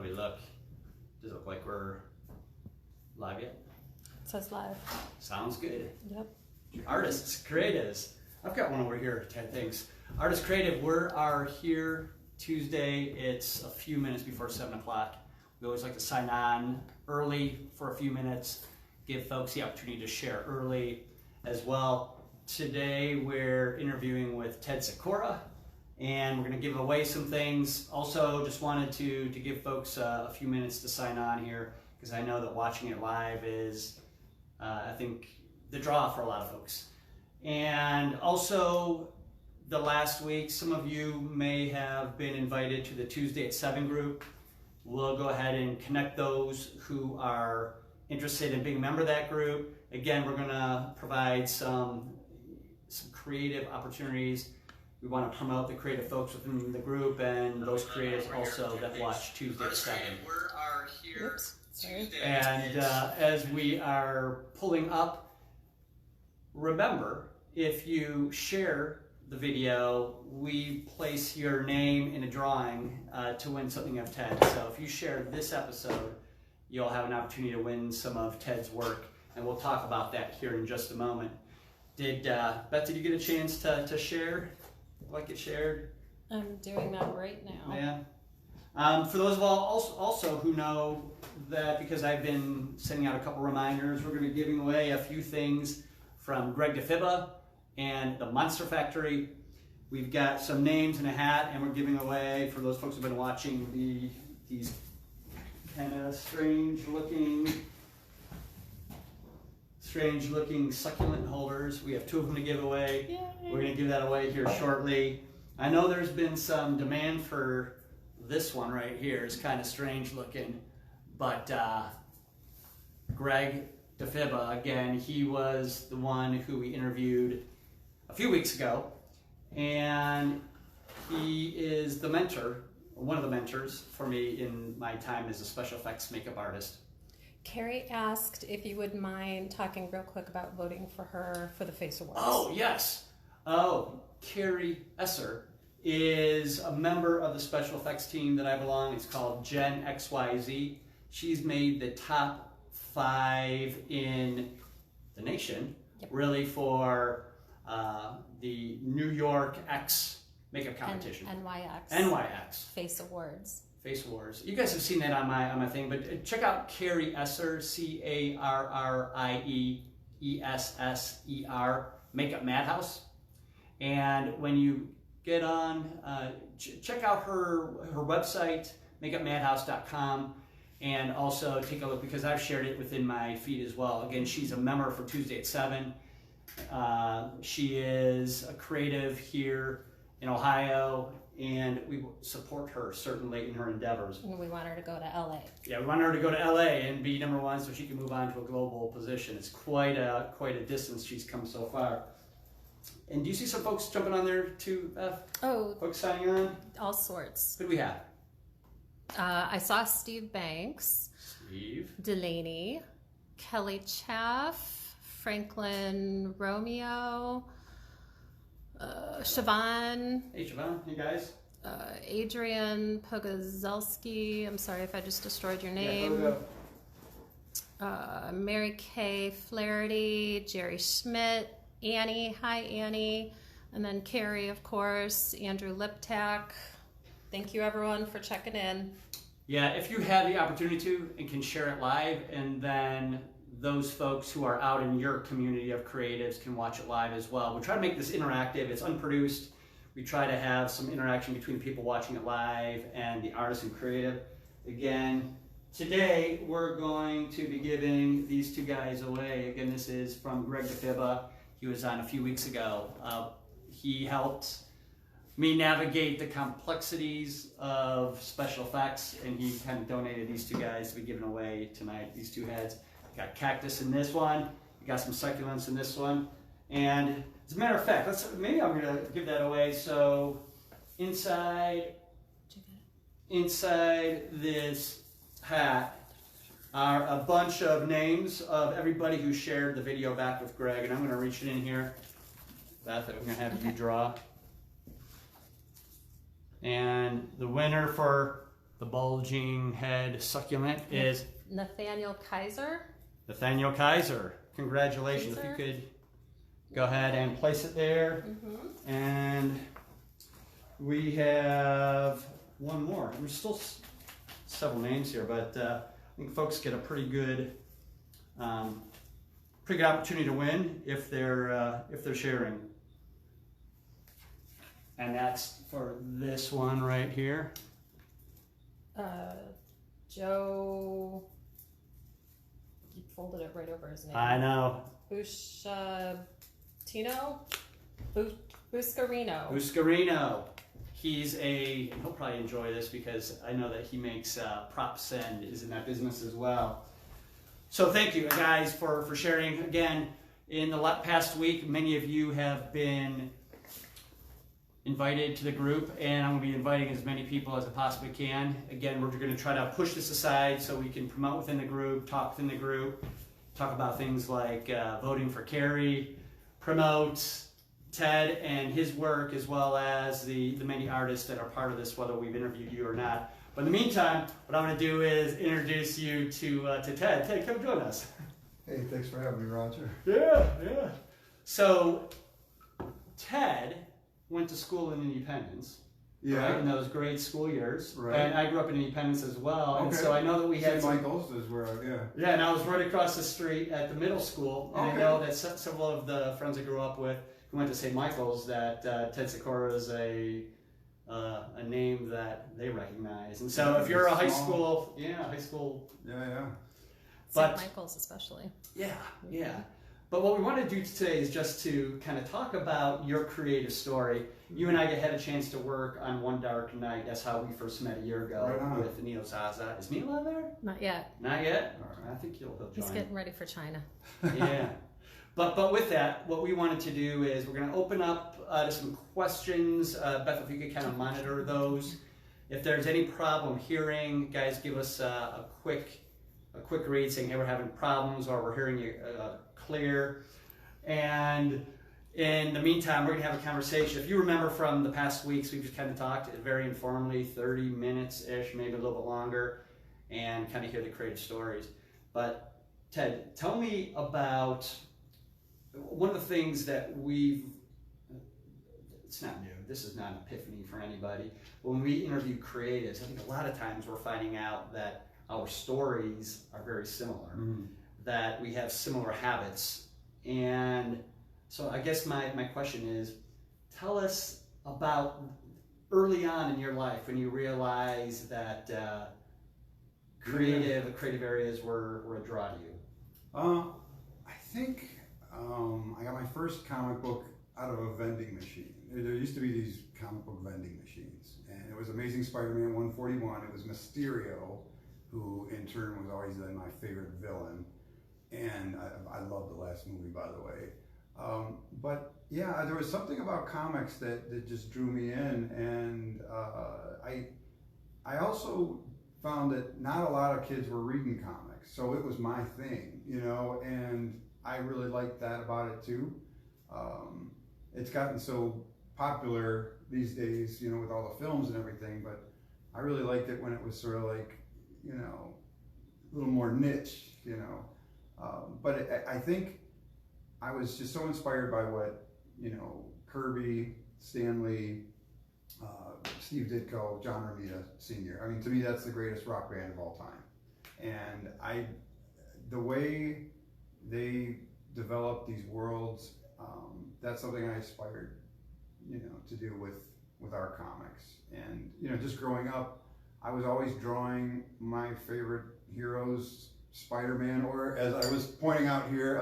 do we look? Does it look like we're live yet? It says live. Sounds good. Yep. Artists, creatives. I've got one over here, Ted, thanks. Artist Creative, we are here Tuesday. It's a few minutes before 7 o'clock. We always like to sign on early for a few minutes, give folks the opportunity to share early as well. Today we're interviewing with Ted Sikora, and we're going to give away some things. Also, just wanted to give folks a few minutes to sign on here, because I know that watching it live is, I think, the draw for a lot of folks. And also, the last week, some of you may have been invited to the Tuesday at 7 group. We'll go ahead and connect those who are interested in being a member of that group. Again, we're going to provide some creative opportunities. We want to promote the creative folks within the group and those creatives also that watch Tuesday at 7. Oops, sorry. And as we are pulling up, remember, if you share the video, we place your name in a drawing to win something of Ted. So if you share this episode, you'll have an opportunity to win some of Ted's work, and we'll talk about that here in just a moment. Beth, did you get a chance to share? Like it shared? I'm doing that right now. Yeah. For those of all also who know that, because I've been sending out a couple reminders, we're going to be giving away a few things from Greg DeFibba and the Monster Factory. We've got some names in a hat, and we're giving away, for those folks who've been watching, these kind of strange looking succulent holders. We have 2 of them to give away. Yay. We're going to give that away here shortly. I know there's been some demand for this one right here. It's kind of strange looking, but Greg DeFibba, again, he was the one who we interviewed a few weeks ago, and he is the mentor, one of the mentors for me in my time as a special effects makeup artist. Carrie asked if you would mind talking real quick about voting for her for the Face Awards. Oh, yes. Oh, Carrie Esser is a member of the special effects team that I belong. It's called Gen XYZ. She's made the top 5 in the nation, really, for the New York X makeup competition. NYX. Face Awards. Face Wars. You guys have seen that on my thing, but check out Carrie Esser, CarrieEsser, Makeup Madhouse. And when you get on, check out her website, makeupmadhouse.com, and also take a look, because I've shared it within my feed as well. Again, she's a member for Tuesday at 7. She is a creative here in Ohio, and we support her certainly in her endeavors. And we want her to go to LA. Yeah, we want her to go to LA and be #1 so she can move on to a global position. It's quite a distance she's come so far. And do you see some folks jumping on there too, Beth? Oh, folks signing on? All sorts. Who do we have? I saw Steve Banks, Steve Delaney, Kelly Chaff, Franklin Romeo, Siobhan. Hey, Siobhan. Hey, guys. Adrian Pogozelski. I'm sorry if I just destroyed your name. Yeah, Mary Kay Flaherty, Jerry Schmidt, Annie. Hi, Annie. And then Carrie, of course, Andrew Liptak. Thank you, everyone, for checking in. Yeah, if you have the opportunity to and can share it live, and then those folks who are out in your community of creatives can watch it live as well. We try to make this interactive. It's unproduced. We try to have some interaction between the people watching it live and the artist and creative. Again, today we're going to be giving these 2 guys away. Again, this is from Greg DeFibba. He was on a few weeks ago. He helped me navigate the complexities of special effects, and he kind of donated these 2 guys to be given away tonight, these 2 heads. We got cactus in this one, we got some succulents in this one, and as a matter of fact, maybe I'm going to give that away. So inside this hat are a bunch of names of everybody who shared the video back with Greg, and I'm going to reach it in here. Beth, I'm going to have you draw. And the winner for the bulging head succulent is Nathaniel Kaiser. Nathaniel Kaiser. Congratulations. If you could go ahead and place it there. And we have one more. There's still several names here, but I think folks get a pretty good opportunity to win if they're sharing. And that's for this one right here. Joe, you folded it right over his name. I know. Buscarino. He'll probably enjoy this because I know that he makes props and is in that business as well. So thank you guys for sharing. Again, in the past week, many of you have been invited to the group, and I'm going to be inviting as many people as I possibly can. Again, we're going to try to push this aside so we can promote within the group, talk within the group, talk about things like voting for Carrie, promote Ted and his work, as well as the many artists that are part of this, whether we've interviewed you or not. But in the meantime, what I'm going to do is introduce you to Ted. Ted, come join us. Hey, thanks for having me, Roger. Yeah. So, Ted went to school in Independence, right, in those great school years. Right. And I grew up in Independence as well. Okay. And so I know that we had St. Michael's is where, Yeah, and I was right across the street at the middle school. And I know that several of the friends I grew up with who went to St. Michael's, that Ted Sikora is a name that they recognize. And so if you're a high school. Yeah. St. Michael's especially. Yeah. But what we want to do today is just to kind of talk about your creative story. You and I had a chance to work on One Dark Night. That's how we first met a year ago with Neil Zaza. Is Neil on there? Not yet. Not yet? All right. I think he'll join. He's getting ready for China. Yeah. But with that, what we wanted to do is we're going to open up to some questions. Beth, if you could kind of monitor those. If there's any problem hearing, guys, give us a quick read saying, hey, we're having problems, or we're hearing you clear. And in the meantime, we're going to have a conversation. If you remember from the past weeks, we've just kind of talked very informally, 30 minutes-ish, maybe a little bit longer, and kind of hear the creative stories. But Ted, tell me about one of the things that it's not new, this is not an epiphany for anybody. When we interview creatives, I think a lot of times we're finding out that our stories are very similar, that we have similar habits. And so I guess my question is, tell us about early on in your life when you realized that creative areas were a draw to you. I think I got my first comic book out of a vending machine. There used to be these comic book vending machines, and it was Amazing Spider-Man 141. It was Mysterio, who in turn was always then my favorite villain. And I love the last movie, by the way. But yeah, there was something about comics that just drew me in. And I also found that not a lot of kids were reading comics. So it was my thing, and I really liked that about it too. It's gotten so popular these days, with all the films and everything, but I really liked it when it was sort of like, a little more niche, but I think I was just so inspired by what, Kirby, Stan Lee, Steve Ditko, John Romita Sr. I mean, to me, that's the greatest rock band of all time. And the way they developed these worlds, that's something I aspired, to do with our comics. And, just growing up, I was always drawing my favorite heroes, Spider-Man, or as I was pointing out here,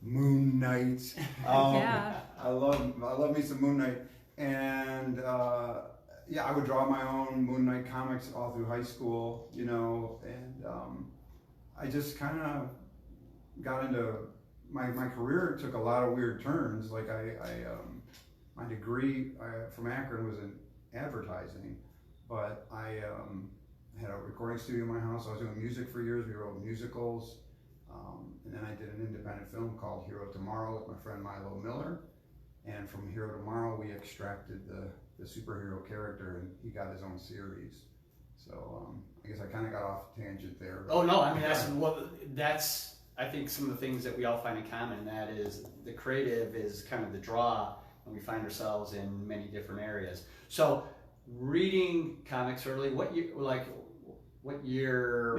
Moon Knight. Yeah. I love me some Moon Knight. And I would draw my own Moon Knight comics all through high school, and I just kind of got into my career. Took a lot of weird turns. Like my degree from Akron was in advertising, but I had a recording studio in my house. I was doing music for years. We wrote musicals, and then I did an independent film called Hero Tomorrow with my friend Milo Miller. And from Hero Tomorrow, we extracted the superhero character, and he got his own series. So I guess I kind of got off tangent there. Oh no, I mean that's I think some of the things that we all find in common. That is the creative is kind of the draw, and we find ourselves in many different areas. So reading comics early, what year?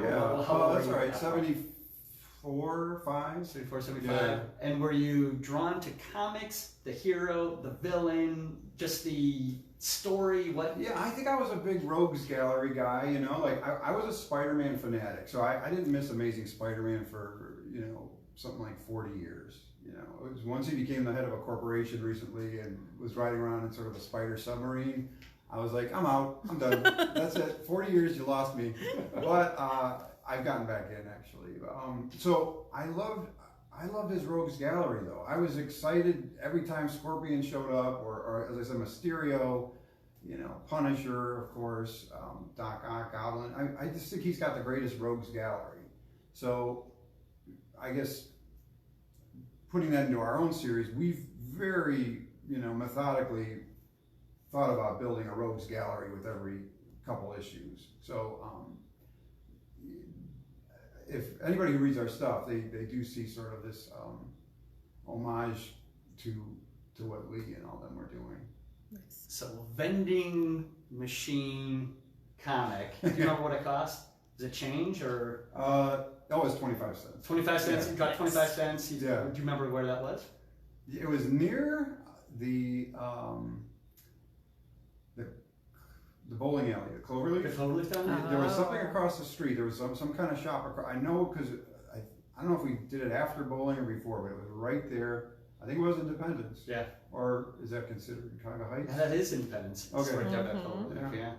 Yeah, how that's all right. 74, 5. 74, 75. Yeah. And were you drawn to comics, the hero, the villain, just the story? What? Yeah, I think I was a big Rogues Gallery guy, you know, like I was a Spider-Man fanatic, so I didn't miss Amazing Spider-Man for, you know, something like 40 years, you know. It was once he became the head of a corporation recently and was riding around in sort of a spider submarine, I was like, I'm out, I'm done, that's it, 40 years, you lost me. But I've gotten back in, actually. So I loved his Rogues Gallery, though. I was excited every time Scorpion showed up, or as I said, Mysterio, you know, Punisher, of course, Doc Ock, Goblin. I just think he's got the greatest Rogues Gallery. So I guess putting that into our own series, we've very, you know, methodically thought about building a Rogues Gallery with every couple issues. So if anybody who reads our stuff, they do see sort of this homage to what Lee and all them were doing. Nice. So vending machine comic. Do you remember what it cost? Does it change or? That was 25 cents. 25 cents. Yeah. You got 25 cents. Yeah. Do you remember where that was? It was near the bowling alley, the Cloverleaf. The Cloverleaf down there? There was something across the street. There was some kind of shop across. I know because I don't know if we did it after bowling or before, but it was right there. I think it was Independence. Yeah. Or is that considered Chicago Heights? Yeah, that is Independence. It's Okay. right down that Mhm. Cloverleaf. Yeah.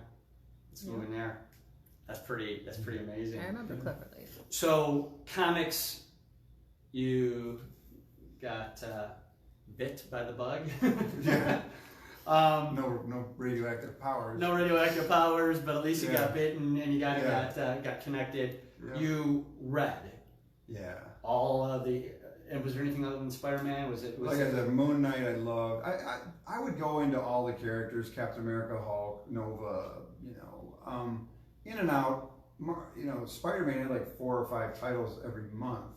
It's moving there. That's pretty amazing. I remember Cloverleaf. So comics, you got bit by the bug. Yeah. Um, No radioactive powers. No radioactive powers, but at least you Yeah. got bitten and you got Yeah. got connected. Yeah. You read Yeah. all of the. And was there anything other than Spider-Man? Was Like I said, Moon Knight I loved. I would go into all the characters, Captain America, Hulk, Nova, you know, in and out. You know, Spider-Man had like 4 or 5 titles every month.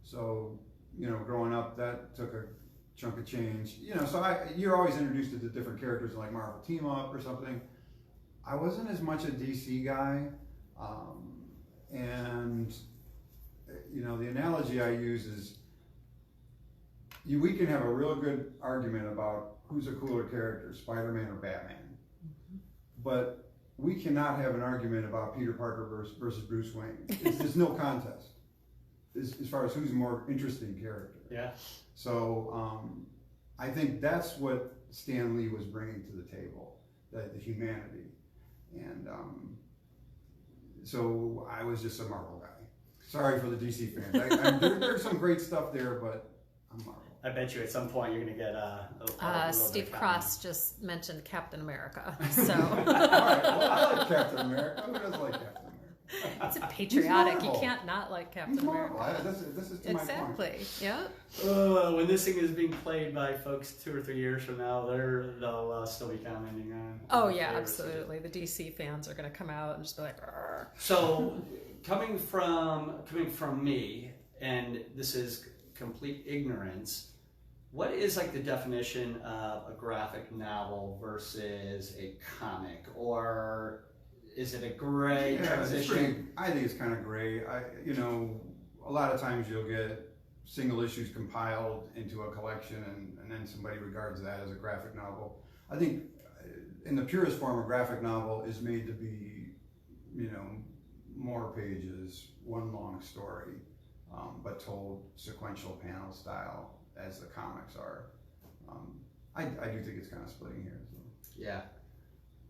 So, you know, growing up, that took a chunk of change. You know, so you're always introduced to the different characters like Marvel Team Up or something. I wasn't as much a DC guy. And, you know, the analogy I use is, we can have a real good argument about who's a cooler character, Spider-Man or Batman. But we cannot have an argument about Peter Parker versus Bruce Wayne. There's no contest as far as who's a more interesting character. Yeah. So I think that's what Stan Lee was bringing to the table, the humanity. And so I was just a Marvel guy. Sorry for the DC fans. There's some great stuff there, but I'm Marvel. I bet you at some point you're going to get a little Steve bit of Cross just mentioned Captain America, so All right, well, I like Captain America. Who doesn't like Captain America? it's a patriotic. You Marvel. can't not like Captain He's Marvel. America. This is to my point. Exactly. Yeah. When this thing is being played by folks 2 or 3 years from now, they'll still be commenting on. Oh on yeah, favorites. absolutely. The DC fans are going to come out and just be like, "Arr." So, coming from me, and this is complete ignorance. What is like the definition of a graphic novel versus a comic, or is it a gray transition? I think it's kind of gray. You know, a lot of times you'll get single issues compiled into a collection, and then somebody regards that as a graphic novel. I think, in the purest form, a graphic novel is made to be, you know, more pages, one long story, but told sequential panel style, as the comics are. I do think it's kind of splitting here. So. Yeah.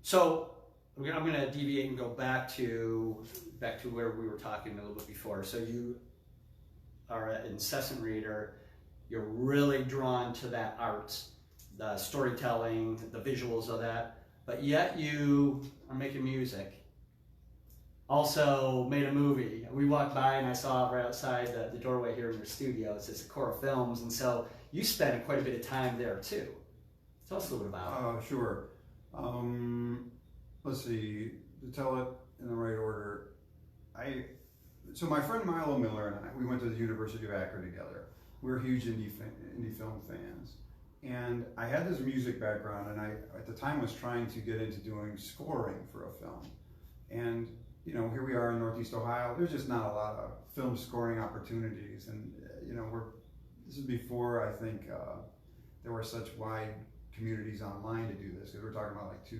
So I'm going to deviate and go back to where we were talking a little bit before. So you are an incessant reader. You're really drawn to that art, the storytelling, the visuals of that. But yet you are making music. Also made a movie. We walked by and I saw right outside the doorway here in your studio, it says Sikora Films, and so you spent quite a bit of time there too. Tell us a little bit about it. Sure. Let's see. to tell it in the right order, so my friend Milo Miller and I, we went to the University of Akron together. We were huge indie film fans. And I had this music background, and I, at the time, was trying to get into doing scoring for a film. And, you know, here we are in Northeast Ohio. There's just not a lot of film scoring opportunities. And, you know, this is before, I think, there were such wide communities online to do this, because we're talking about like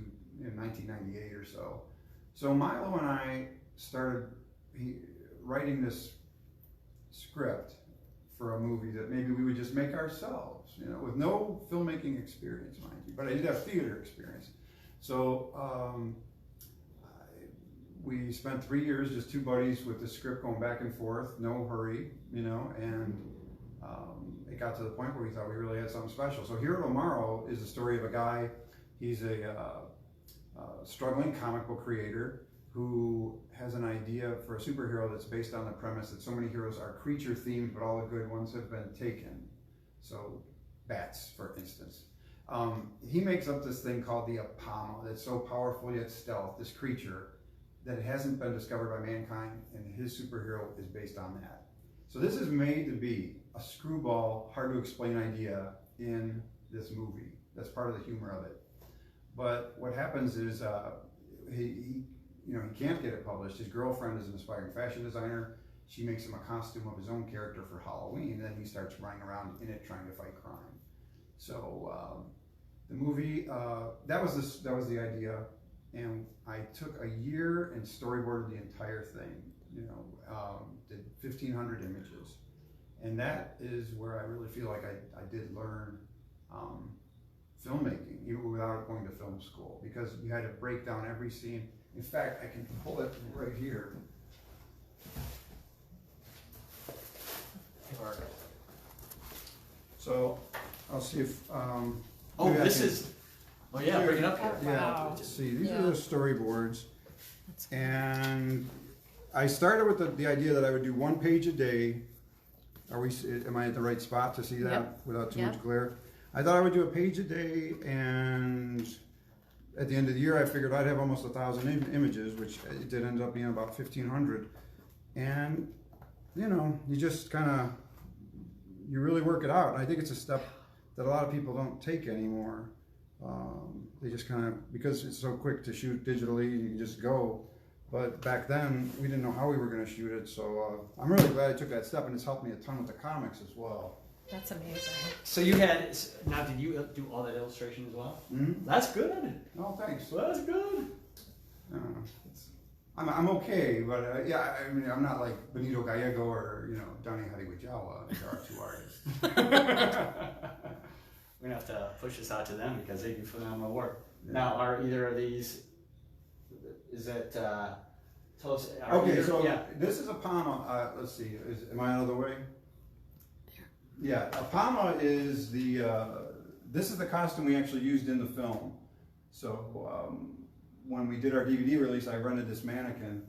1998 or so. So Milo and I started writing this script for a movie that maybe we would just make ourselves, you know, with no filmmaking experience, mind you, but I did have theater experience. So we spent 3 years, just two buddies with the script going back and forth, no hurry, you know, and it got to the point where we thought we really had something special. So Hero Tomorrow is the story of a guy, he's a struggling comic book creator who has an idea for a superhero that's based on the premise that so many heroes are creature themed, but all the good ones have been taken. So bats, for instance. He makes up this thing called the Apama that's so powerful yet stealth, this creature that hasn't been discovered by mankind, and his superhero is based on that. So this is made to be a screwball, hard to explain idea in this movie. That's part of the humor of it. But what happens is he can't get it published. His girlfriend is an aspiring fashion designer. She makes him a costume of his own character for Halloween, and then he starts running around in it trying to fight crime. So the movie, that was the idea, and I took a year and storyboarded the entire thing. You know, did 1,500 images, and that is where I really feel like I did learn filmmaking, even without going to film school, because you had to break down every scene. In fact, I can pull it right here. So I'll see if. Oh, this is. Oh yeah, bring it up here. Yeah, Wow. let's see, these are the storyboards, and I started with the idea that I would do 1 page a day. Am I at the right spot to see that Yep. without too Yep. much glare? I thought I would do a page a day, and at the end of the year, I figured I'd have almost 1,000 images, which it did end up being about 1,500. And, you know, you just kind of, you really work it out. And I think it's a step that a lot of people don't take anymore. They just kind of, because it's so quick to shoot digitally, you can just go. But back then, we didn't know how we were going to shoot it. So I'm really glad I took that step, and it's helped me a ton with the comics as well. That's amazing. So you had, now did you do all that illustration as well? Mm-hmm. That's good. Oh, thanks. That's good. I'm okay, but yeah, I mean, I'm not like Benito Gallego or, you know, Donny Hadiwijawa. There are two artists. We're going to have to push this out to them because they do phenomenal work. Yeah. Now, are either of these, is it, tell us. Okay, so this is Apama. Let's see, am I out of the way? Yeah, Apama is this is the costume we actually used in the film. So when we did our DVD release, I rented this mannequin,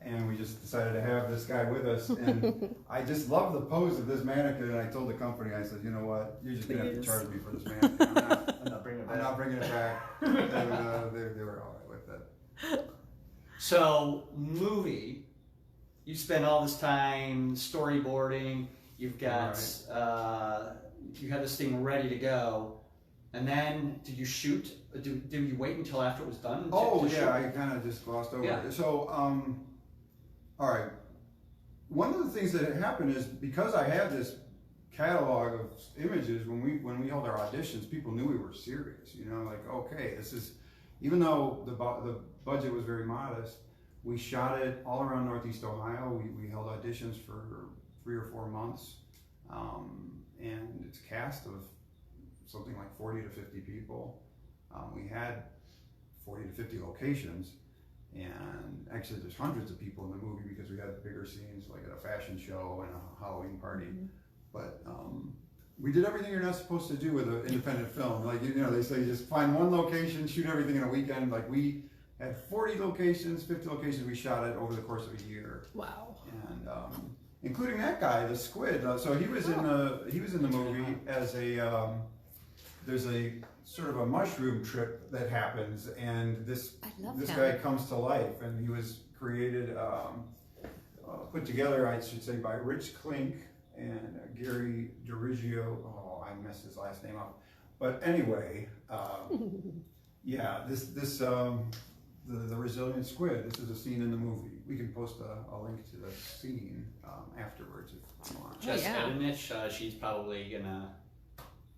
and we just decided to have this guy with us. And I just love the pose of this mannequin, and I told the company, I said, you know what, you're just going to have to charge me for this mannequin. I'm not bringing it back. And they were all right with that. So, movie, you spend all this time storyboarding, you've got, you had this thing ready to go, and then did you shoot? Did you wait until after it was done? To shoot? I kind of just glossed over it. So, all right. One of the things that happened is because I had this catalog of images, when we held our auditions, people knew we were serious. You know, like, okay, this is, even though the budget was very modest, we shot it all around Northeast Ohio. We held auditions for 3 or 4 months, and it's a cast of something like 40 to 50 people. We had 40 to 50 locations, and actually there's hundreds of people in the movie because we had bigger scenes like at a fashion show and a Halloween party. Mm-hmm. But we did everything you're not supposed to do with an independent film. Like, you know, they say just find one location, shoot everything in a weekend. Like, we had 40 locations, 50 locations we shot it over the course of a year. Wow. And including that guy, the squid. So he was in the movie as a there's a sort of a mushroom trip that happens, and this him. guy comes to life, and he was created, put together, I should say, by Rich Klink and Gary DiRigio. Oh, I messed his last name up. But anyway, yeah, the resilient squid. This is a scene in the movie. We can post a link to the scene afterwards if you want. Just Edinich, she's probably gonna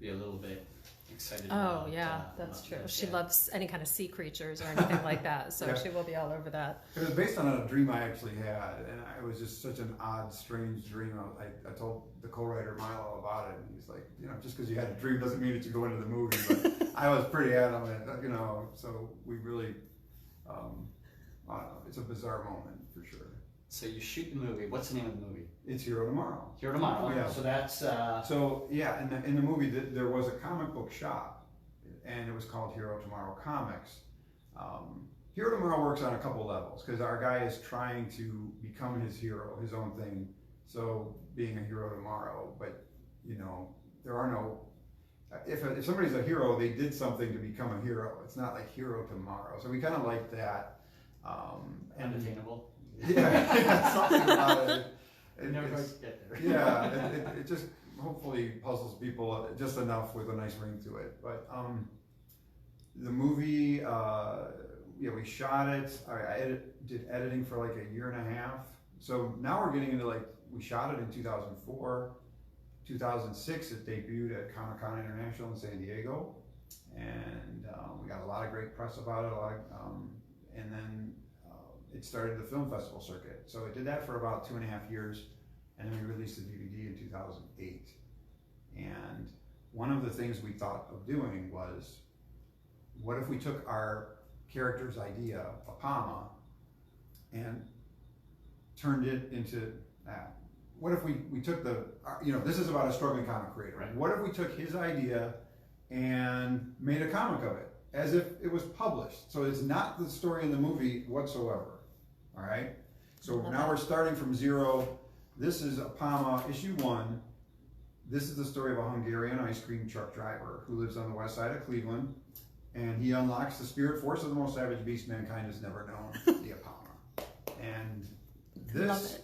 be a little bit excited. Oh yeah, that's true. She loves any kind of sea creatures or anything like that, so she will be all over that. It was based on a dream I actually had, and it was just such an odd, strange dream. I told the co-writer Milo about it, and he's like, just because you had a dream doesn't mean that you go into the movie. But I was pretty adamant, so we really, it's a bizarre moment for sure. So you shoot the movie. What's the name of the movie? It's Hero Tomorrow. Hero Tomorrow. Yeah. So that's. So yeah, in the movie there was a comic book shop, and it was called Hero Tomorrow Comics. Hero Tomorrow works on a couple levels because our guy is trying to become his hero, his own thing. So being a hero tomorrow, but there are no. If somebody's a hero, they did something to become a hero. It's not like Hero Tomorrow. So we kind of like that. Unattainable. Yeah, something about it. Never going to get there. Yeah, it just hopefully puzzles people just enough with a nice ring to it. But the movie, we shot it. I did editing for like a year and a half. So now we're getting into we shot it in 2004. 2006 it debuted at Comic-Con International in San Diego. And we got a lot of great press about it. And then it started the film festival circuit. So it did that for about 2.5 years, and then we released the DVD in 2008. And one of the things we thought of doing was, what if we took our character's idea, Apama, and turned it into that? What if we took this is about a struggling comic creator. Right. What if we took his idea and made a comic of it, as if it was published? So it's not the story in the movie whatsoever. All right. So now we're starting from zero. This is Apama issue 1. This is the story of a Hungarian ice cream truck driver who lives on the west side of Cleveland, and he unlocks the spirit force of the most savage beast mankind has never known, the Apama. And this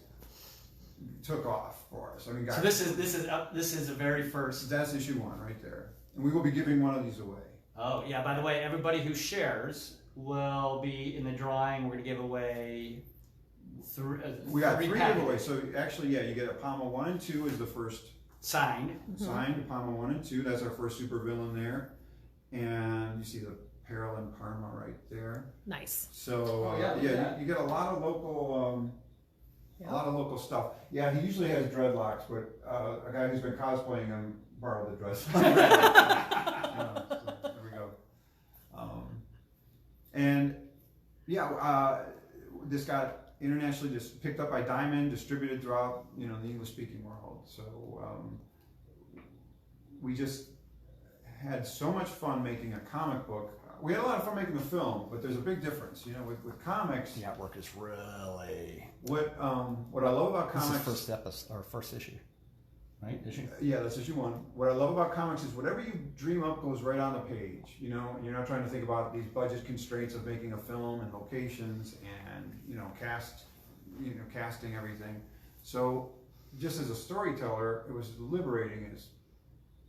took off for us. I mean, guys, so this is the very first. That's issue 1 right there, and we will be giving one of these away. Oh yeah. By the way, everybody who shares will be in the drawing. We're going to give away we got 3 packages. giveaways. So actually, yeah, you get Apama 1 and 2 is the first signed. Signed Apama 1 and 2. That's our first super villain there, and you see the Peril in Parma right there. Nice. So you get a lot of local. A lot of local stuff. Yeah, he usually has dreadlocks, but a guy who's been cosplaying him borrowed the dreadlocks. So there we go. This got internationally just picked up by Diamond, distributed throughout the English-speaking world. So we just had so much fun making a comic book. We had a lot of fun making the film, but there's a big difference. With comics, The artwork is really. what I love about comics. This is first issue, right? Issue. Yeah, that's issue 1. What I love about comics is whatever you dream up goes right on the page. You're not trying to think about these budget constraints of making a film and locations and casting everything. So just as a storyteller, it was liberating as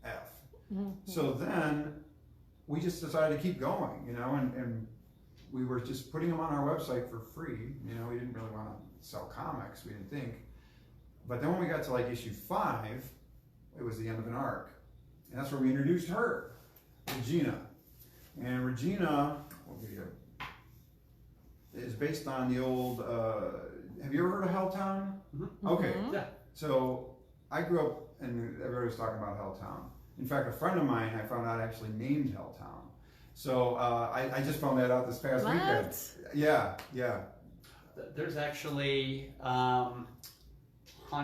F. Mm-hmm. So then we just decided to keep going, and we were just putting them on our website for free. We didn't really want to sell comics, we didn't think. But then when we got to issue 5, it was the end of an arc. And that's where we introduced her, Regina. And Regina, is based on the old, have you ever heard of Helltown? Mm-hmm. Okay. Yeah. So I grew up, and everybody was talking about Helltown. In fact, a friend of mine I found out actually named Helltown. So I just found that out this past weekend. Yeah. There's actually Hunt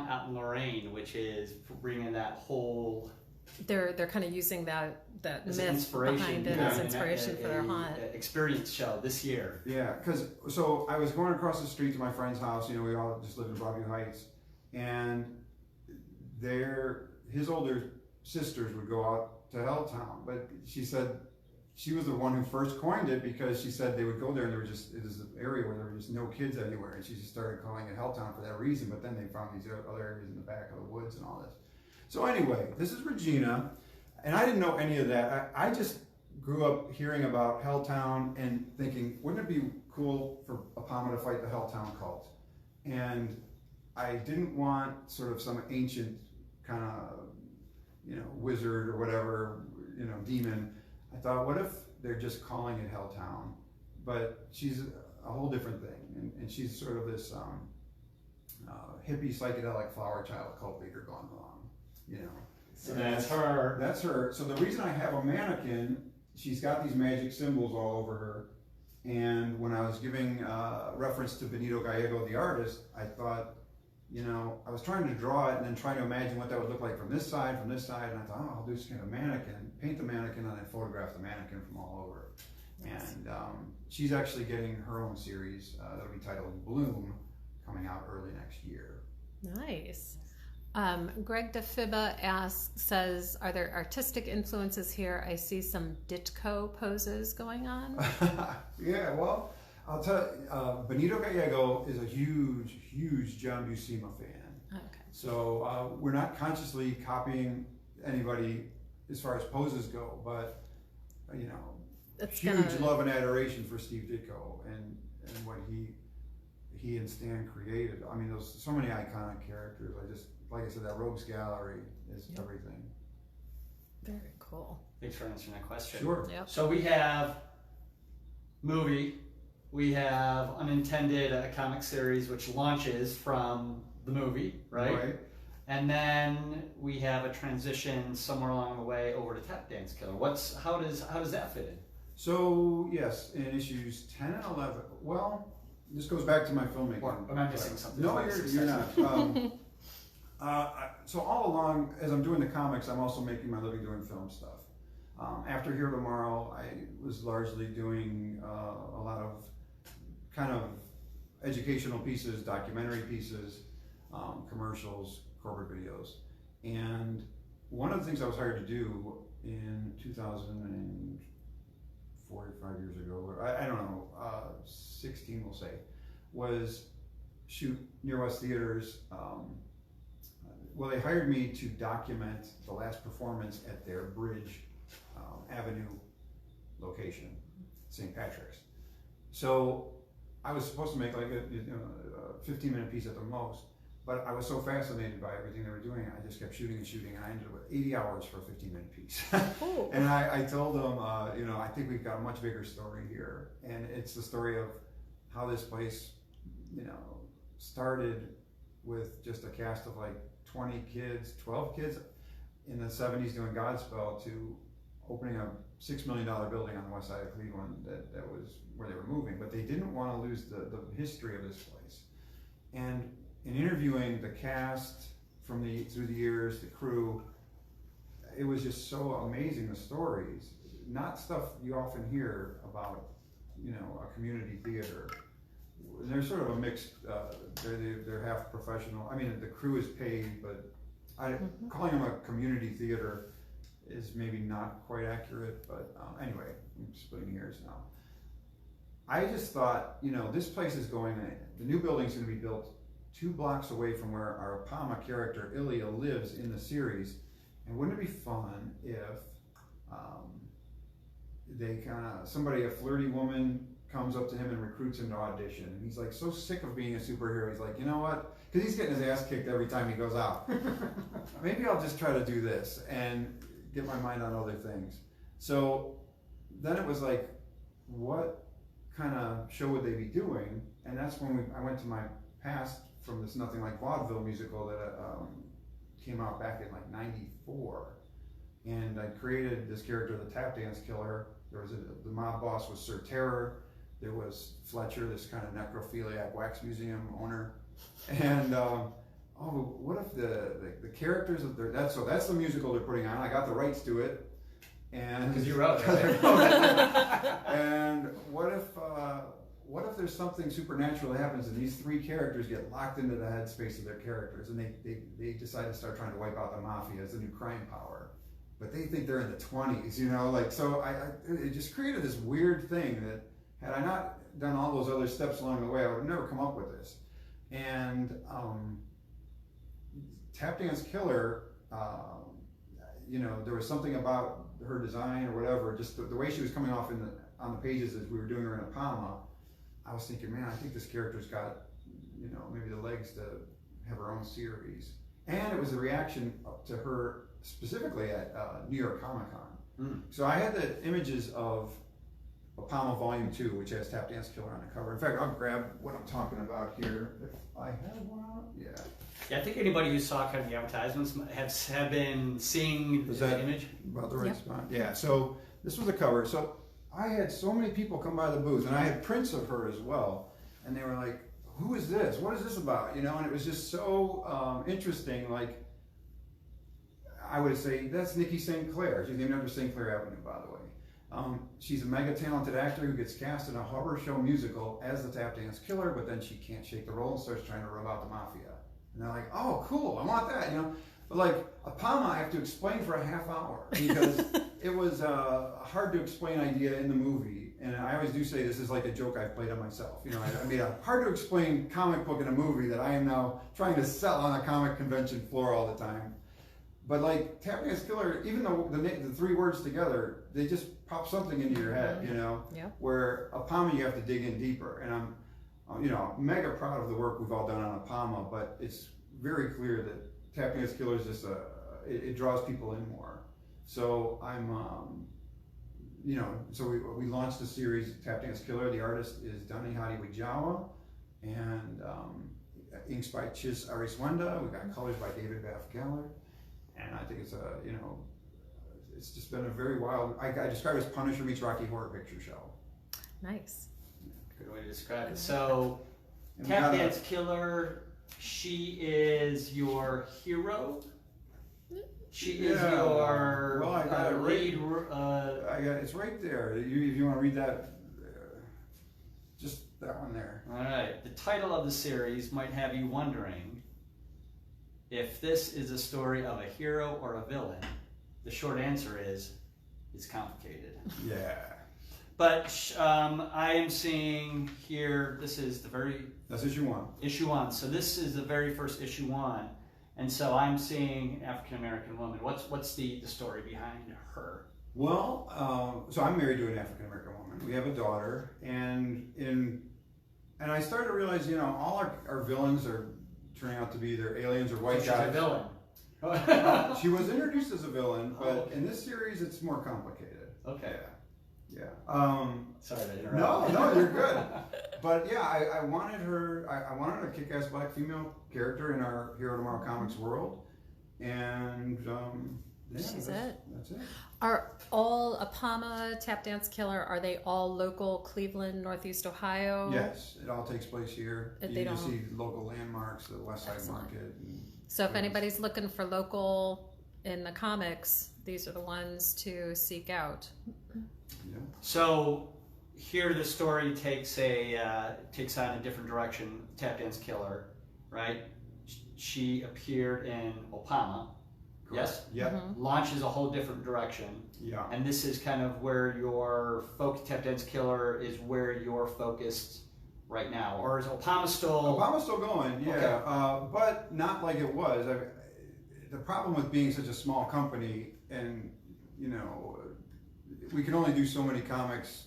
out in Lorraine, which is bringing that whole. They're kind of using that as myth inspiration behind it as inspiration for their hunt experience show this year. Yeah, so I was going across the street to my friend's house. We all just live in Broadview Heights, and his older sisters would go out to Helltown, but she said she was the one who first coined it because she said they would go there and it was an area where there were just no kids anywhere, and she just started calling it Helltown for that reason. But then they found these other areas in the back of the woods and all this. So anyway, this is Regina, and I didn't know any of that. I just grew up hearing about Helltown and thinking, wouldn't it be cool for Apama to fight the Helltown cult? And I didn't want sort of some ancient kind of, wizard or whatever, demon. I thought, what if they're just calling it Helltown? But she's a whole different thing. And she's sort of this hippie psychedelic flower child cult leader gone wrong, So that's her. That's her. So the reason I have a mannequin, she's got these magic symbols all over her. And when I was giving reference to Benito Gallego, the artist, I thought, I was trying to draw it and then trying to imagine what that would look like from this side, and I thought, oh, I'll do this kind of mannequin, paint the mannequin, and then photograph the mannequin from all over. Yes. And she's actually getting her own series that'll be titled Bloom, coming out early next year. Nice. Greg DeFiba says, are there artistic influences here? I see some Ditko poses going on. Yeah, well, I'll tell you, Benito Gallego is a huge John Buscema fan. Okay. So we're not consciously copying anybody as far as poses go, but huge love and adoration for Steve Ditko and what he and Stan created. I mean, there's so many iconic characters. Like I said, that Rogues Gallery is everything. Very cool. Thanks for answering that question. Sure. Yep. So we have movie, we have unintended comic series, which launches from the movie, right? And then we have a transition somewhere along the way over to Tap Dance Killer. How does that fit in? So yes, in issues 10 and 11. Well, this goes back to my filmmaking. Or am I missing something? No, you're not. So all along, as I'm doing the comics, I'm also making my living doing film stuff. After Here Tomorrow, I was largely doing a lot of kind of educational pieces, documentary pieces, commercials, corporate videos. And one of the things I was hired to do in 2004 or 5 years ago, or I don't know, 16 we'll say, was shoot near West Theaters. Well, they hired me to document the last performance at their Bridge Avenue location, St. Patrick's. So I was supposed to make like a 15-minute piece at the most, but I was so fascinated by everything they were doing, I just kept shooting, and I ended up with 80 hours for a 15-minute piece. And I told them, I think we've got a much bigger story here, and it's the story of how this place, started with just a cast of like 20 kids, 12 kids in the 70s doing Godspell to opening a $6 million building on the west side of Cleveland that was where they were moving, but they didn't want to lose the history of this place. And in interviewing the cast through the years, the crew, it was just so amazing, the stories, not stuff you often hear about, a community theater. They're sort of a mixed, they're half professional. I mean, the crew is paid, but calling them a community theater is maybe not quite accurate, but anyway, I'm splitting hairs now. I just thought, this place is the new building's going to be built 2 blocks away from where our Apama character, Ilya, lives in the series, and wouldn't it be fun if a flirty woman comes up to him and recruits him to audition, and he's like so sick of being a superhero, he's like, you know what, because he's getting his ass kicked every time he goes out, maybe I'll just try to do this and get my mind on other things. So then it was like, what kind of show would they be doing? And that's when I went to my past from this Nothing Like Vaudeville musical that came out back in like '94, and I created this character, the Tap Dance Killer. There was the mob boss was Sir Terror. There was Fletcher, this kind of necrophiliac wax museum owner, and what if the characters of that's the musical they're putting on. I got the rights to it, and because you wrote it. And what if there's something supernatural that happens and these 3 characters get locked into the headspace of their characters, and they decide to start trying to wipe out the mafia as a new crime power, but they think they're in the 20s, you know, like, so it just created this weird thing that had I not done all those other steps along the way, I would have never come up with this. And Tap Dance Killer, you know, there was something about her design or whatever, just the way she was coming off on the pages as we were doing her in Apama. I was thinking, man, I think this character's got, you know, maybe the legs to have her own series. And it was a reaction up to her specifically at New York Comic Con. So I had the images of Apama Volume 2, which has Tap Dance Killer on the cover. In fact, I'll grab what I'm talking about here if I have one out. Yeah. Yeah, I think anybody who saw kind of the advertisements have been seeing the image. About the right spot. Yeah, so this was the cover. So I had so many people come by the booth, and I had prints of her as well. And they were like, who is this? What is this about? You know, and it was just so interesting. Like, I would say, that's Nikki St. Clair. She's named after St. Clair Avenue, by the way. She's a mega talented actor who gets cast in a horror show musical as the Tap Dance Killer, but then she can't shake the role and starts trying to rub out the mafia. And they're like, oh, cool, I want that, you know. But like Apama, I have to explain for a half hour because it was a hard to explain idea in the movie. And I always do say this is like a joke I've played on myself. You know, I mean, a hard to explain comic book in a movie that I am now trying to sell on a comic convention floor all the time. But like Tap Dance Killer, even though the three words together, they just pop something into your head, you know. Yeah. Where Apama, you have to dig in deeper. And I'm, you know, mega proud of the work we've all done on Apama, but it's very clear that Tap Dance Killer is just it draws people in more. So I'm, you know, so we launched the series Tap Dance Killer. The artist is Dani Hadi Wijawa, and inks by Chis Ariswenda. We got colors by David Baff Geller. And I think it's you know, it's just been a very wild, I describe it as Punisher meets Rocky Horror Picture Show. Nice. Good way to describe it. So, Tap Dance Killer, she is your hero? She is your well, I got lead. It's right there. If you want to read that, just that one there. All right. The title of the series might have you wondering if this is a story of a hero or a villain. The short answer is, it's complicated. Yeah. But I am seeing here, this is that's issue 1. Issue 1. So this is the very first issue 1. And so I'm seeing African-American woman. What's the story behind her? Well, so I'm married to an African-American woman. We have a daughter. And I started to realize, you know, all our villains are turning out to be either aliens or white guys. She's a villain. She was introduced as a villain, but in this series it's more complicated. Okay. Yeah. Sorry to interrupt. No, you're good. But yeah, I wanted her. I wanted a kick-ass black female character in our Hero Tomorrow Comics world, and yeah, that's it. Are all Apama, Tap Dance Killer, are they all local Cleveland, Northeast Ohio? Yes, it all takes place here. You can see local landmarks, the West Side Market. So if anybody's looking for local in the comics, these are the ones to seek out. Yeah. So here the story takes on a different direction. Tap Dance Killer, right? She appeared in Apama. Yes? Yeah. Mm-hmm. Launches a whole different direction. Yeah. And this is kind of where your Tap Dance Killer is where you're focused right now. Or is Apama still... Apama's still going, yeah. Okay. But not like it was. The problem with being such a small company and, you know, we can only do so many comics,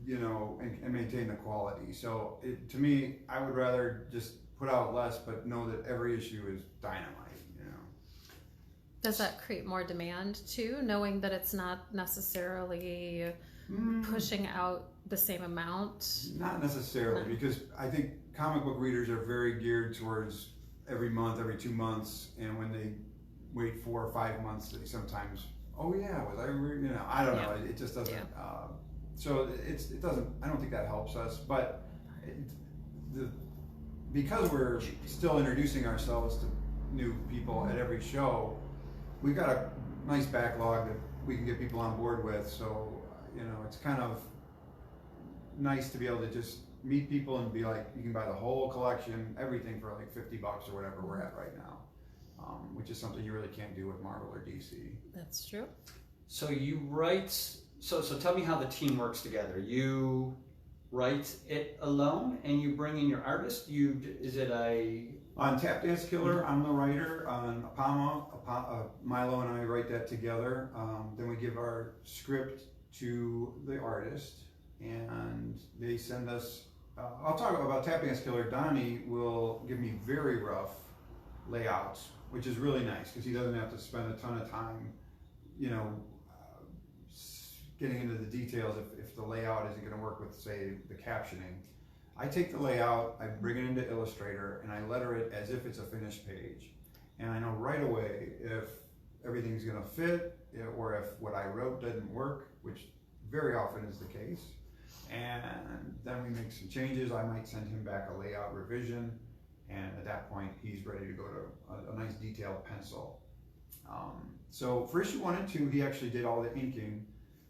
you know, and maintain the quality. So to me, I would rather just put out less, but know that every issue is dynamite. Does that create more demand too, knowing that it's not necessarily pushing out the same amount? Not necessarily, because I think comic book readers are very geared towards every month, every 2 months, and when they wait 4 or 5 months, they sometimes, oh yeah, was I, you know, I don't know, it just doesn't. Yeah. So it doesn't. I don't think that helps us, but because we're still introducing ourselves to new people at every show. We've got a nice backlog that we can get people on board with, so you know it's kind of nice to be able to just meet people and be like, you can buy the whole collection, everything for like $50 or whatever we're at right now. which is something you really can't do with Marvel or DC. That's true. So you write. So tell me how the team works together. You write it alone, and you bring in your artist. Is it a On Tap Dance Killer, I'm the writer. On Apama, Milo and I write that together. Then we give our script to the artist, and they send us. I'll talk about Tap Dance Killer. Donnie will give me very rough layouts, which is really nice because he doesn't have to spend a ton of time, getting into the details if the layout isn't going to work with, say, the captioning. I take the layout, I bring it into Illustrator, and I letter it as if it's a finished page. And I know right away if everything's going to fit or if what I wrote doesn't work, which very often is the case. And then we make some changes. I might send him back a layout revision, and at that point he's ready to go to a nice detailed pencil. So for issue 1 and 2, he actually did all the inking.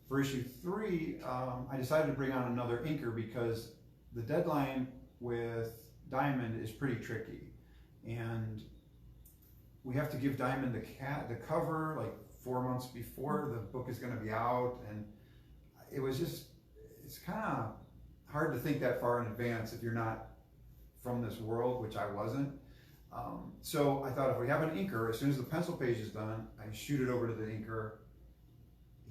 For issue 3, I decided to bring on another inker because the deadline with Diamond is pretty tricky, and we have to give Diamond the cover like 4 months before the book is going to be out, and it's kind of hard to think that far in advance if you're not from this world, which I wasn't. So I thought if we have an inker, as soon as the pencil page is done, I shoot it over to the inker.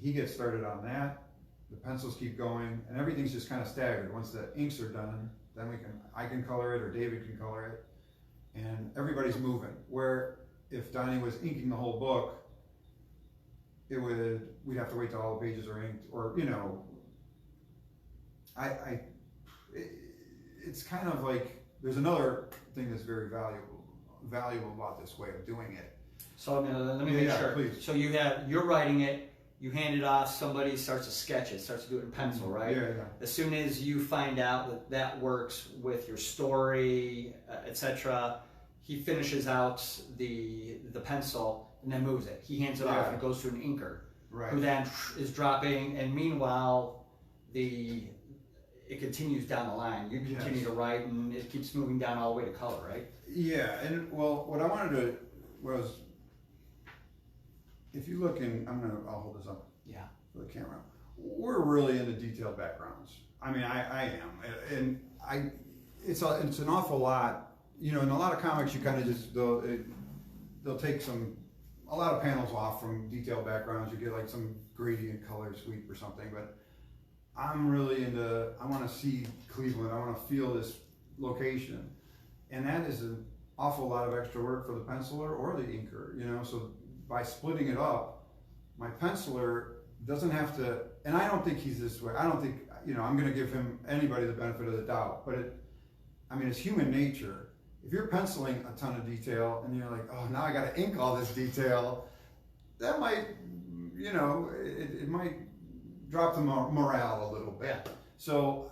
He gets started on that. The pencils keep going, and everything's just kind of staggered. Once the inks are done, then I can color it, or David can color it, and everybody's moving. Where if Donnie was inking the whole book, we'd have to wait till all the pages are inked, or it's kind of like there's another thing that's very valuable about this way of doing it. So let me make sure. Please. So you're writing it. You hand it off, somebody starts to sketch it, starts to do it in pencil, right? Yeah. As soon as you find out that works with your story, etc., he finishes out the pencil and then moves it. He hands it off and it goes to an inker, who then is dropping, and meanwhile, it continues down the line. You continue to write, and it keeps moving down all the way to color, right? Yeah, and well, what I wanted to was, if you look in, I'll hold this up for the camera. We're really into detailed backgrounds. I mean, I am, and it's an awful lot. In a lot of comics, you kind of just they'll take a lot of panels off from detailed backgrounds. You get like some gradient color sweep or something, but I'm really into. I want to see Cleveland. I want to feel this location, and that is an awful lot of extra work for the penciler or the inker. So by splitting it up, my penciler doesn't have to, and I don't think he's this way. I don't think, I'm going to give anybody the benefit of the doubt, but it's human nature. If you're penciling a ton of detail and you're like, oh, now I got to ink all this detail, that might, it might drop the morale a little bit. Yeah. So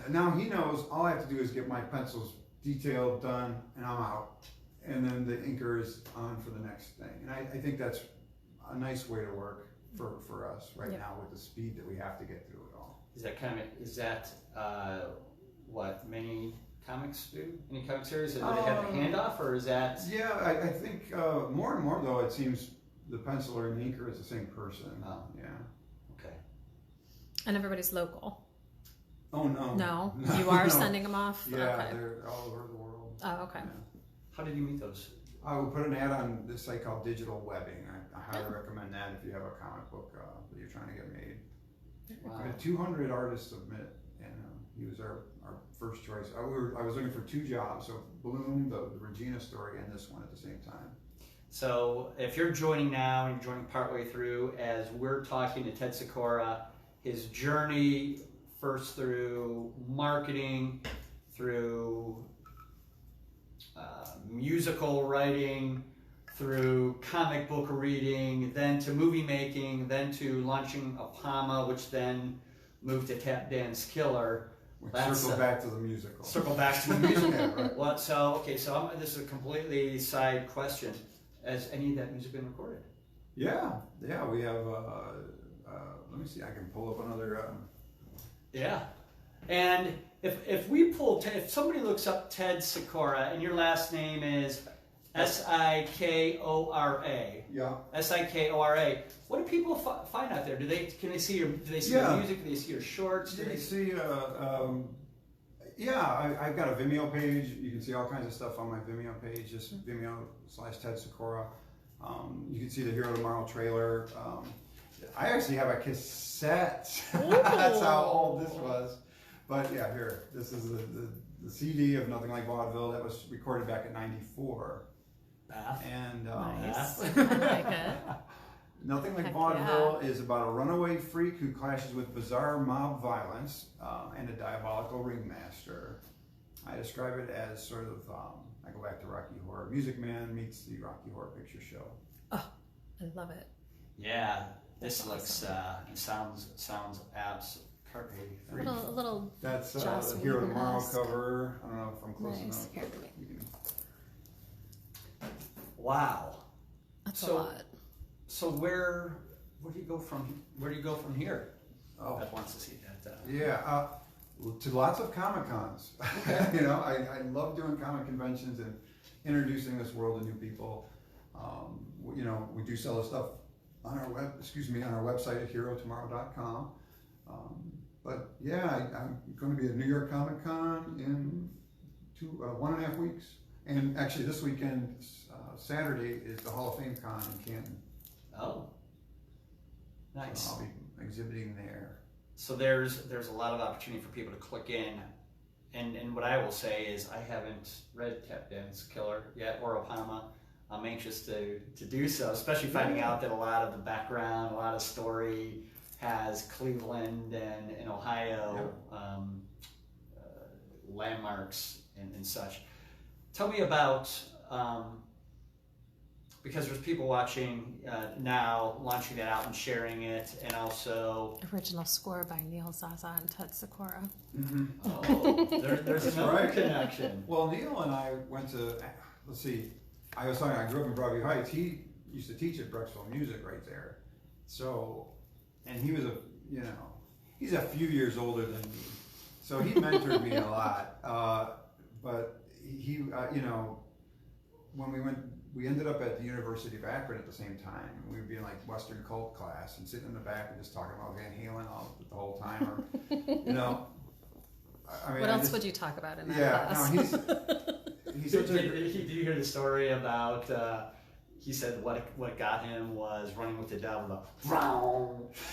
now he knows all I have to do is get my pencils detailed, done, and I'm out. And then the inker is on for the next thing. And I think that's a nice way to work for us right now with the speed that we have to get through it all. Is that what many comics do? Any comic series? Do they have a handoff, or is that? Yeah, I think more and more though, it seems the penciler and the inker is the same person. Oh. Yeah. Okay. And everybody's local. Oh no. No, you are sending them off. Yeah, okay. They're all over the world. Oh, okay. Yeah. How did you meet those? I would put an ad on this site called Digital Webbing. I highly recommend that if you have a comic book that you're trying to get made. Wow. We had 200 artists submit, and he was our first choice. I was looking for 2 jobs, so Bloom, the Regina story, and this one at the same time. So if you're joining now and you're joining partway through, as we're talking to Ted Sikora, his journey first through marketing, through musical writing, through comic book reading, then to movie making, then to launching Apama, which then moved to Tap Dance Killer. Circle back to the musical. Circle back to the musical. Yeah, right. Well, this is a completely side question. Has any of that music been recorded? Yeah, we have. Let me see. I can pull up another. Yeah, and if somebody looks up Ted Sikora and your last name is Sikora. Yeah. Sikora. What do people find out there? Can they see your music? Do they see your shorts? You can see, I've got a Vimeo page. You can see all kinds of stuff on my Vimeo page, just Vimeo/Ted Sikora. You can see the Hero Tomorrow trailer. I actually have a cassette. That's how old this was. But yeah, here, this is the CD of Nothing Like Vaudeville that was recorded back in '94. And nice. I like it. Nothing Like Vaudeville is about a runaway freak who clashes with bizarre mob violence and a diabolical ringmaster. I describe it as sort of, I go back to Rocky Horror. Music Man meets the Rocky Horror Picture Show. Oh, I love it. Yeah, this looks, sounds absolutely a little That's the Hero Tomorrow cover. I don't know if I'm close enough. Here, wow. That's a lot. So where do you go from here? Oh, That wants to see that. to lots of Comic Cons. Okay. You know, I love doing comic conventions and introducing this world to new people. You know, we do sell the stuff on our website at herotomorrow.com. But yeah, I'm going to be at New York Comic Con in 1.5 weeks. And actually this weekend, Saturday, is the Hall of Fame Con in Canton. Oh, nice. So I'll be exhibiting there. So there's a lot of opportunity for people to click in. And what I will say is I haven't read Tap Dance Killer yet or Apama. I'm anxious to do so, especially finding out that a lot of the background, a lot of story has Cleveland and Ohio landmarks and such. Tell me about, because there's people watching now, launching that out and sharing it, and also... Original score by Neil Zaza and Ted Sikora. Mm-hmm. Oh, there's another connection. Well, Neil and I went to, let's see, I was talking, I grew up in Broadview Heights. He used to teach at Brecksville Music right there. So, and he was he's a few years older than me. So he mentored me a lot. But he, when we ended up at the University of Akron at the same time. We would be in like Western cult class and sitting in the back and just talking about Van Halen the whole time. Or, I mean, what else would you talk about in that class? No, he's such Did you hear the story about? He said what got him was Running with the Devil.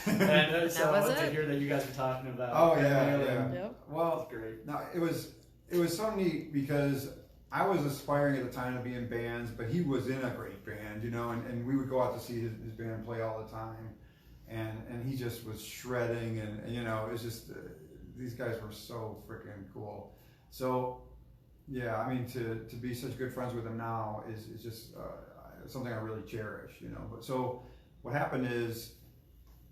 And so to hear that you guys were talking about. Oh yeah. Yep. Well, that's great. No, it was so neat because I was aspiring at the time to be in bands, but he was in a great band, and we would go out to see his band play all the time, and he just was shredding, and it was just these guys were so freaking cool. So yeah, I mean to be such good friends with him now is just something I really cherish, But so what happened is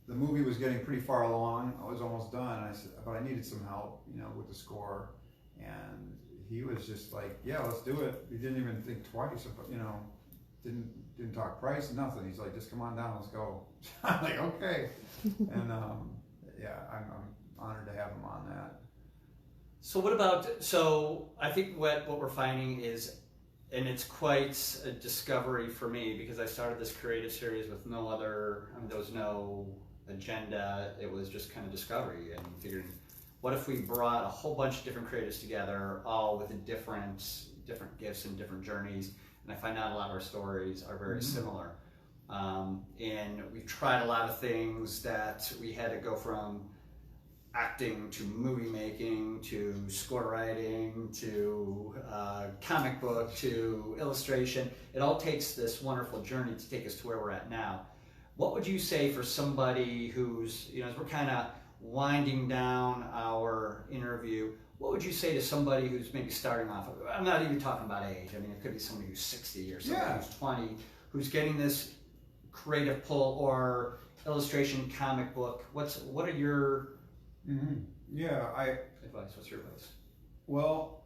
the movie was getting pretty far along. I was almost done. I said, but I needed some help, with the score, and he was just like, yeah, let's do it. He didn't even think twice, didn't talk price, nothing. He's like, just come on down, let's go. I'm like, okay. And I'm honored to have him on that. So I think what we're finding is, and it's quite a discovery for me because I started this creative series with there was no agenda. It was just kind of discovery and figuring, what if we brought a whole bunch of different creatives together, all with different gifts and different journeys? And I find out a lot of our stories are very similar. And we've tried a lot of things that we had to go from acting to movie making to score writing to comic book to illustration. It all takes this wonderful journey to take us to where we're at now. What would you say for somebody who's, as we're kind of winding down our interview, what would you say to somebody who's maybe starting off? I'm not even talking about age. I mean, it could be somebody who's 60 or somebody who's 20, who's getting this creative pull or illustration, comic book. What are your advice? What's your advice? Well,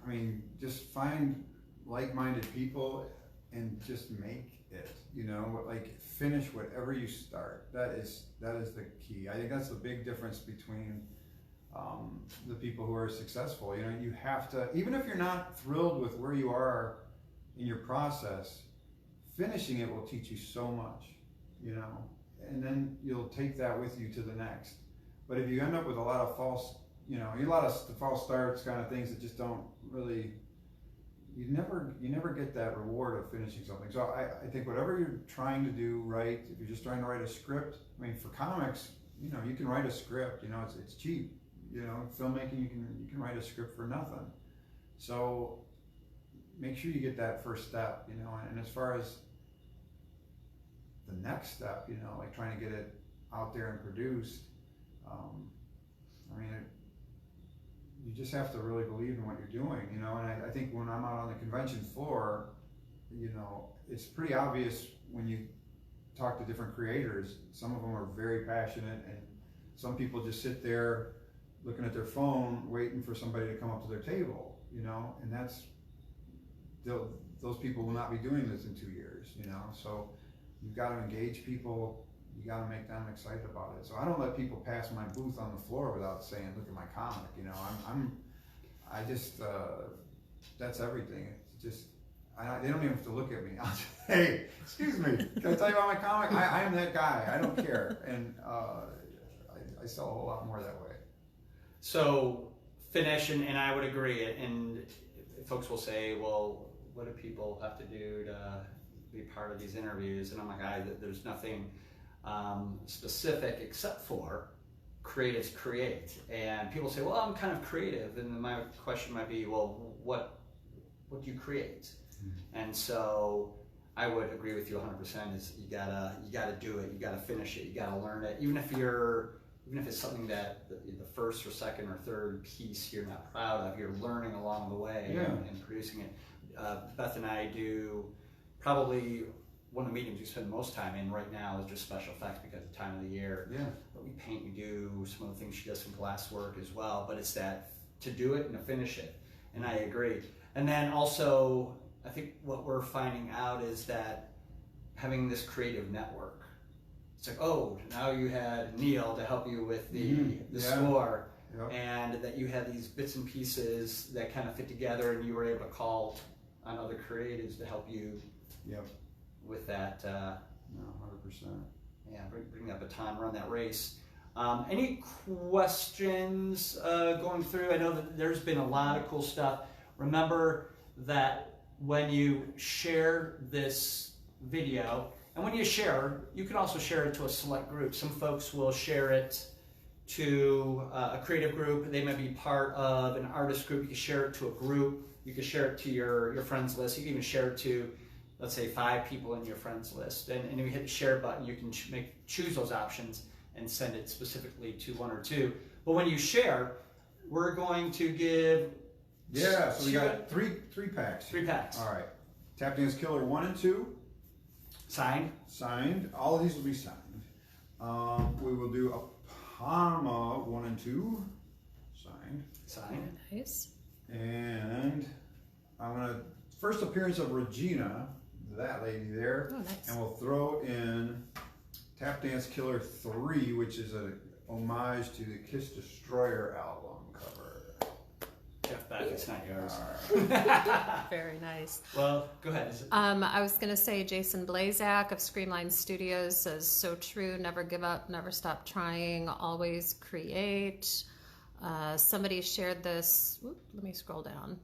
I mean, just find like-minded people and just make it. Like finish whatever you start. That is the key. I think that's the big difference between the people who are successful. You have to, even if you're not thrilled with where you are in your process, finishing it will teach you so much, you know, and then you'll take that with you to the next. But if you end up with a lot of false, you know, a lot of false starts, kind of things that just don't really, you never get that reward of finishing something. So I think whatever you're trying to do right, if you're just trying to write a script, I mean, for comics, you know, you can write a script, you know, it's cheap, you know, filmmaking, you can write a script for nothing. So make sure you get that first step, you know, and as far as the next step, you know, like trying to get it out there and produced, I mean, you just have to really believe in what you're doing, you know, and I think when I'm out on the convention floor, you know, it's pretty obvious when you talk to different creators. Some of them are very passionate, and some people just sit there looking at their phone, waiting for somebody to come up to their table, you know, and those people will not be doing this in 2 years, you know, so you've got to engage people. You got to make them excited about it. So I don't let people pass my booth on the floor without saying, "Look at my comic." You know, I just that's everything. It's just they don't even have to look at me. I'll just, "Hey, excuse me, can I tell you about my comic? I am that guy. I don't care." And I sell a whole lot more that way. So finish, and I would agree. And folks will say, "Well, what do people have to do to be part of these interviews?" And I'm like, there's nothing specific except for creatives create. And people say, well, I'm kind of creative, and my question might be, well, what do you create? And so I would agree with you 100%. Is you gotta do it, you gotta finish it, you gotta learn it, even if it's something that the first or second or third piece you're not proud of, you're learning along the way. Yeah. and producing it. Beth and I do probably one of the mediums we spend most time in right now is just special effects because of the time of the year. Yeah. But we paint, we do some of the things she does, some glass work as well, but it's that to do it and to finish it. And I agree. And then also, I think what we're finding out is that having this creative network, it's like, oh, now you had Neil to help you with the score, and that you had these bits and pieces that kind of fit together, and you were able to call on other creatives to help you with that. No, 100%. Yeah, bring that baton, run that race. Any questions going through? I know that there's been a lot of cool stuff. Remember that when you share this video, and when you share, you can also share it to a select group. Some folks will share it to a creative group. They may be part of an artist group. You can share it to a group. You can share it to your friends list. You can even share it to, let's say, 5 people in your friends list. And if you hit the share button, you can choose those options and send it specifically to 1 or 2. But when you share, we're going to give... Yeah, so we got three packs. 3 packs. All right. Tap Dance Killer 1 and 2. Signed. All of these will be signed. We will do Apama 1 and 2. Signed. Nice. And I'm going to... First appearance of Regina, that lady there. Oh, nice. And we'll throw in Tap Dance Killer 3, which is a homage to the Kiss Destroyer album cover. Jeff Beck, it's not yours. Very nice. Well, go ahead. I was going to say Jason Blazak of Screamline Studios says, so true, never give up, never stop trying, always create. Somebody shared this, let me scroll down.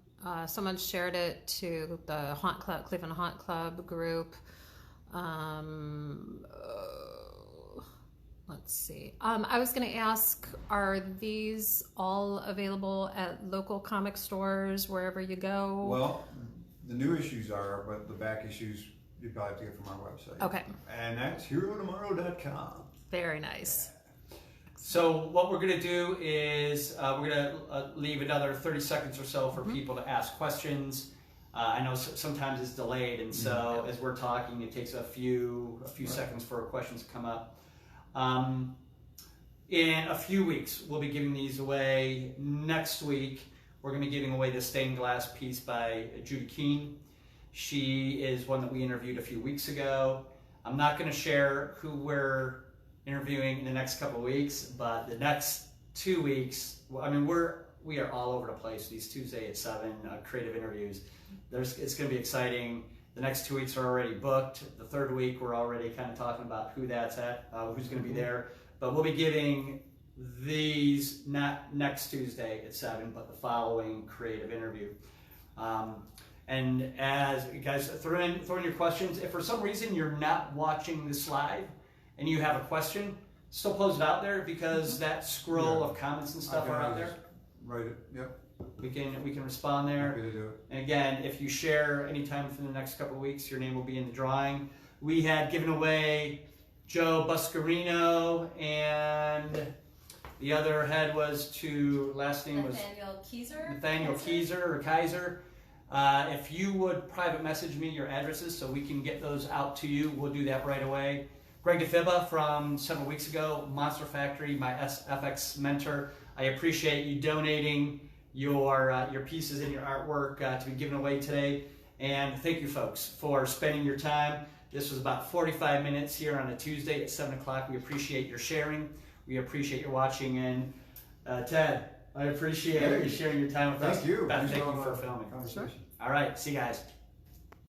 Someone shared it to the Haunt Club, Cleveland Haunt Club group. Let's see. I was going to ask, are these all available at local comic stores, wherever you go? Well, the new issues are, but the back issues you probably have to get from our website. Okay. And that's herotomorrow.com. Very nice. So what we're going to do is we're going to leave another 30 seconds or so for people to ask questions. I know sometimes it's delayed, and so as we're talking, it takes a few seconds for questions to come up. In a few weeks, we'll be giving these away. Next week, we're going to be giving away the stained glass piece by Judy Keene. She is one that we interviewed a few weeks ago. I'm not going to share who we're interviewing in the next couple of weeks, but the next 2 weeks, I mean, we're we are all over the place. These Tuesday at 7 creative interviews. It's going to be exciting. The next 2 weeks are already booked. The third week we're already kind of talking about who that's at, who's going to be there. But we'll be giving these not next Tuesday at 7, but the following creative interview. And as you guys throw in your questions, if for some reason you're not watching this live and you have a question, still post it out there, because that scroll of comments and stuff are out there. Write it. Yep. We can respond there. Happy to do it. And again, if you share anytime within the next couple of weeks, your name will be in the drawing. We had given away Joe Buscarino, and the other head was to, last name was Nathaniel Kaiser. If you would private message me your addresses so we can get those out to you, we'll do that right away. Greg DeFibba from several weeks ago, Monster Factory, my SFX mentor. I appreciate you donating your pieces and your artwork to be given away today. And thank you, folks, for spending your time. This was about 45 minutes here on a Tuesday at 7 o'clock. We appreciate your sharing. We appreciate your watching. And Ted, I appreciate you sharing your time with us. Thank you. Beth, thank you for filming. Conversation. All right, see you guys.